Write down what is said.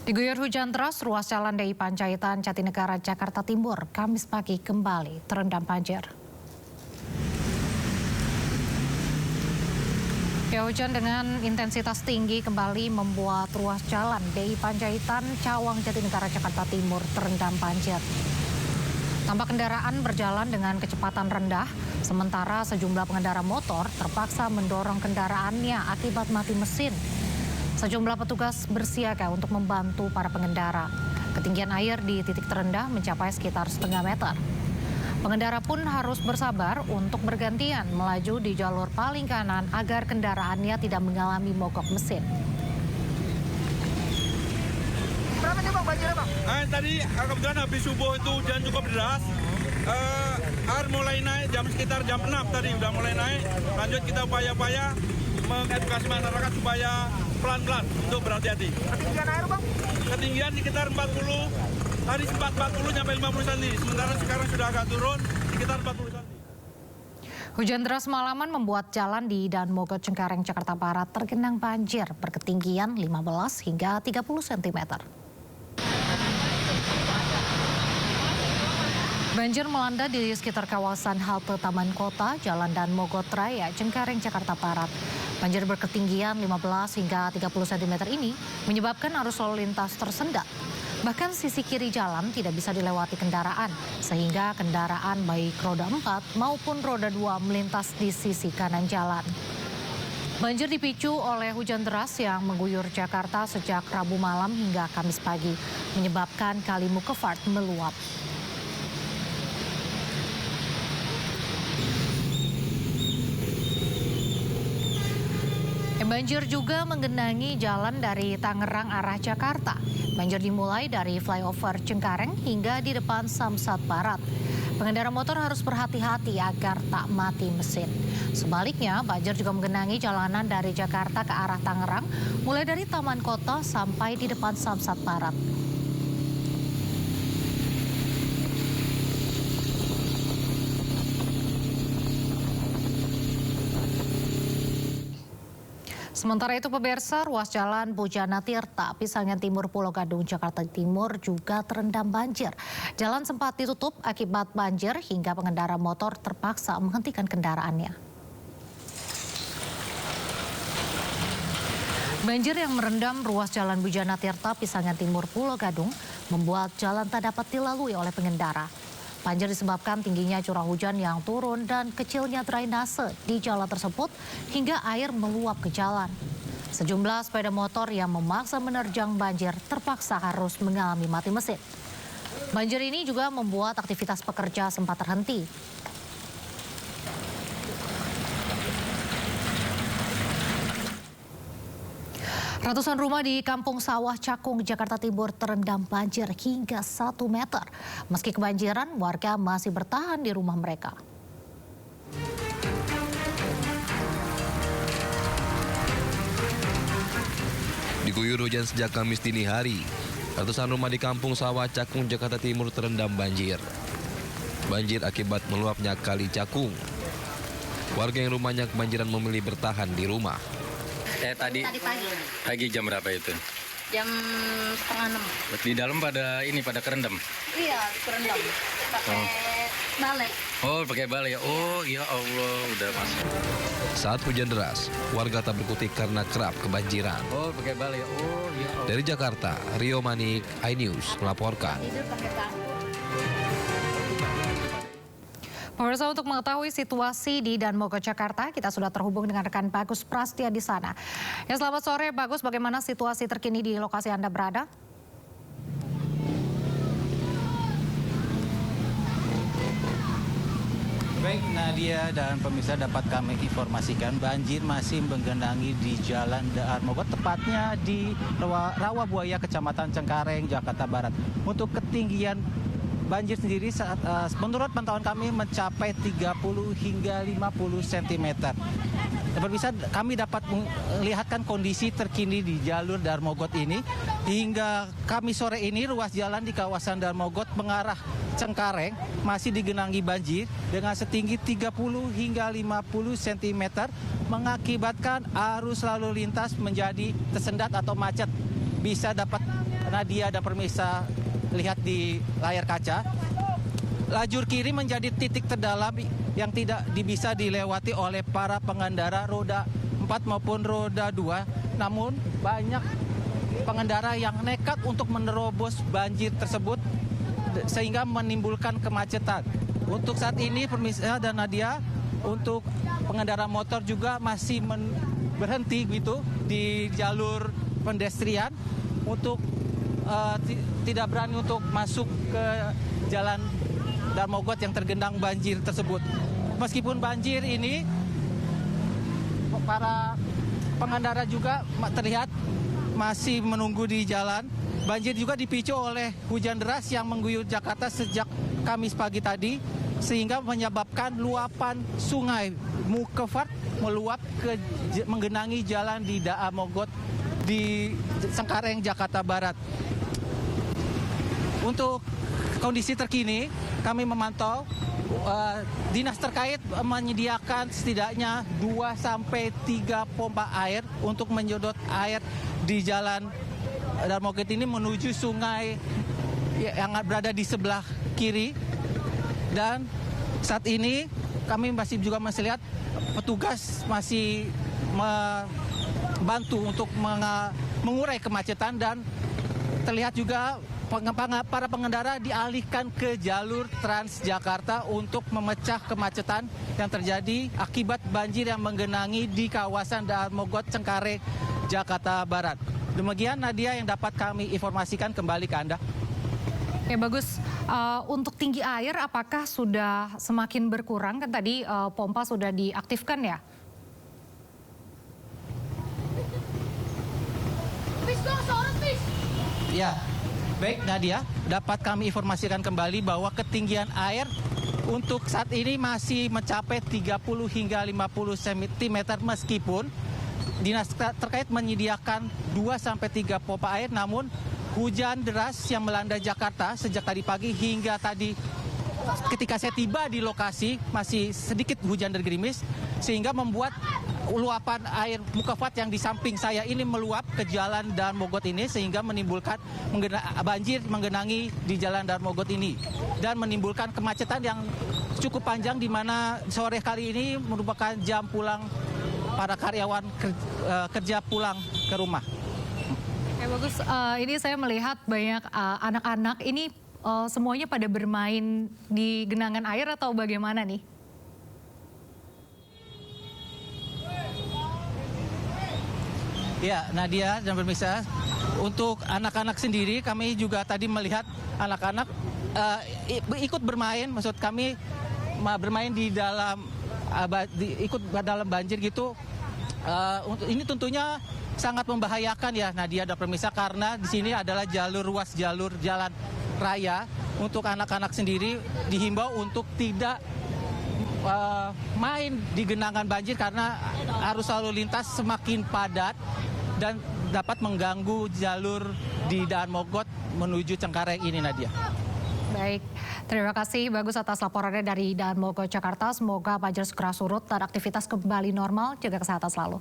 Diguyur hujan deras, ruas jalan DI Panjaitan, Jatinegara, Jakarta Timur, Kamis pagi kembali terendam banjir. Hujan dengan intensitas tinggi kembali membuat ruas jalan DI Panjaitan, Cawang, Jatinegara, Jakarta Timur terendam banjir. Tampak kendaraan berjalan dengan kecepatan rendah, sementara sejumlah pengendara motor terpaksa mendorong kendaraannya akibat mati mesin. Sejumlah petugas bersiaga untuk membantu para pengendara. Ketinggian air di titik terendah mencapai sekitar setengah meter. Pengendara pun harus bersabar untuk bergantian melaju di jalur paling kanan agar kendaraannya tidak mengalami mogok mesin. Berapa nih Bang banjirnya Bang? Tadi kebetulan habis subuh itu hujan cukup deras. Air mulai naik sekitar jam 6 tadi udah mulai naik. Lanjut kita upaya-upaya mengedukasi masyarakat supaya pelan-pelan untuk berhati-hati. Ketinggian air Bang? Ketinggian sekitar 40, tadi sempat 40 sampai 50 cm. Sementara sekarang sudah agak turun sekitar 40 cm. Hujan deras malaman membuat jalan di Dan Mogot Cengkareng, Jakarta Barat tergenang banjir berketinggian 15 hingga 30 cm. Banjir melanda di sekitar kawasan halte Taman Kota, Jalan Dan Mogot Raya, Cengkareng, Jakarta Barat. Banjir berketinggian 15 hingga 30 cm ini menyebabkan arus lalu lintas tersendat. Bahkan sisi kiri jalan tidak bisa dilewati kendaraan, sehingga kendaraan baik roda 4 maupun roda 2 melintas di sisi kanan jalan. Banjir dipicu oleh hujan deras yang mengguyur Jakarta sejak Rabu malam hingga Kamis pagi, menyebabkan Kali Mukefart meluap. Banjir juga menggenangi jalan dari Tangerang arah Jakarta. Banjir dimulai dari flyover Cengkareng hingga di depan Samsat Barat. Pengendara motor harus berhati-hati agar tak mati mesin. Sebaliknya, banjir juga menggenangi jalanan dari Jakarta ke arah Tangerang, mulai dari Taman Kota sampai di depan Samsat Barat. Sementara itu pemirsa, ruas jalan Bujana Tirta, Pisangan Timur, Pulau Gadung, Jakarta Timur juga terendam banjir. Jalan sempat ditutup akibat banjir hingga pengendara motor terpaksa menghentikan kendaraannya. Banjir yang merendam ruas jalan Bujana Tirta, Pisangan Timur, Pulau Gadung membuat jalan tak dapat dilalui oleh pengendara. Banjir disebabkan tingginya curah hujan yang turun dan kecilnya drainase di jalan tersebut hingga air meluap ke jalan. Sejumlah sepeda motor yang memaksa menerjang banjir terpaksa harus mengalami mati mesin. Banjir ini juga membuat aktivitas pekerja sempat terhenti. Ratusan rumah di Kampung Sawah Cakung, Jakarta Timur terendam banjir hingga 1 meter. Meski kebanjiran, warga masih bertahan di rumah mereka. Diguyur hujan sejak Kamis dini hari, ratusan rumah di Kampung Sawah Cakung, Jakarta Timur terendam banjir. Banjir akibat meluapnya Kali Cakung. Warga yang rumahnya kebanjiran memilih bertahan di rumah. Tadi pagi jam berapa itu? Jam 5:30. Di dalam pada kerendam? Iya, kerendam. Pakai balai. Oh, pakai balai. Oh, ya Allah, udah masuk. Saat hujan deras, warga tak berkutik karena kerap kebanjiran. Oh, pakai balai. Oh, ya Allah. Dari Jakarta, Rio Manik, iNews melaporkan. Tidur pakai bangku. Pemirsa, untuk mengetahui situasi di Dan Mogot, Jakarta, kita sudah terhubung dengan rekan Bagus Prastia di sana. Ya, selamat sore Bagus, bagaimana situasi terkini di lokasi Anda berada? Baik Nadia dan pemirsa, dapat kami informasikan banjir masih menggenangi di Jalan Daan Mogot, tepatnya di Rawabuaya, Kecamatan Cengkareng, Jakarta Barat. Untuk ketinggian banjir sendiri menurut pantauan kami mencapai 30 hingga 50 cm. Pemirsa, kami dapat melihatkan kondisi terkini di jalur Darmogot ini. Hingga Kamis sore ini ruas jalan di kawasan Darmogot mengarah Cengkareng masih digenangi banjir dengan setinggi 30 hingga 50 cm mengakibatkan arus lalu lintas menjadi tersendat atau macet bisa dapat Nadia dan pemirsa lihat di layar kaca, lajur kiri menjadi titik terdalam yang tidak bisa dilewati oleh para pengendara roda 4 maupun roda 2. Namun banyak pengendara yang nekat untuk menerobos banjir tersebut sehingga menimbulkan kemacetan. Untuk saat ini pemirsa dan Nadia, untuk pengendara motor juga masih berhenti gitu di jalur pedestrian untuk tidak berani untuk masuk ke jalan Darmogot yang tergenang banjir tersebut. Meskipun banjir ini, para pengendara juga terlihat masih menunggu di jalan. Banjir juga dipicu oleh hujan deras yang mengguyur Jakarta sejak Kamis pagi tadi, sehingga menyebabkan luapan sungai Mukefat meluap menggenangi jalan di Darmogot di Cengkareng, Jakarta Barat. Untuk kondisi terkini, kami memantau dinas terkait menyediakan setidaknya 2-3 pompa air untuk menyedot air di jalan Darmogot ini menuju sungai yang berada di sebelah kiri. Dan saat ini kami masih lihat petugas masih membantu untuk mengurai kemacetan, dan terlihat juga para pengendara dialihkan ke jalur Transjakarta untuk memecah kemacetan yang terjadi akibat banjir yang menggenangi di kawasan Darmogot Cengkareng, Jakarta Barat. Demikian Nadia yang dapat kami informasikan, kembali ke Anda. Oke, bagus. Untuk tinggi air apakah sudah semakin berkurang? Kan tadi pompa sudah diaktifkan ya? Ya, baik Nadia, dapat kami informasikan kembali bahwa ketinggian air untuk saat ini masih mencapai 30 hingga 50 cm meskipun dinas terkait menyediakan 2-3 pompa air, namun hujan deras yang melanda Jakarta sejak tadi pagi hingga tadi ketika saya tiba di lokasi masih sedikit hujan dan gerimis, sehingga membuat luapan air Mukefat yang di samping saya ini meluap ke jalan Darmogot ini, sehingga menimbulkan banjir menggenangi di jalan Darmogot ini dan menimbulkan kemacetan yang cukup panjang, di mana sore kali ini merupakan jam pulang para karyawan kerja pulang ke rumah. Oke, bagus. Ini saya melihat banyak anak-anak ini semuanya pada bermain di genangan air atau bagaimana nih? Ya, Nadia dan pemirsa, untuk anak-anak sendiri kami juga tadi melihat anak-anak ikut bermain, maksud kami bermain di dalam ikut dalam banjir gitu. Ini tentunya sangat membahayakan ya Nadia dan pemirsa, karena di sini adalah ruas jalur jalan raya. Untuk anak-anak sendiri dihimbau untuk tidak main di genangan banjir karena arus lalu lintas semakin padat dan dapat mengganggu jalur di Darmogot menuju Cengkareng ini, Nadia. Baik, terima kasih Bagus atas laporannya dari Darmogot, Jakarta. Semoga banjir segera surut dan aktivitas kembali normal. Jaga kesehatan selalu.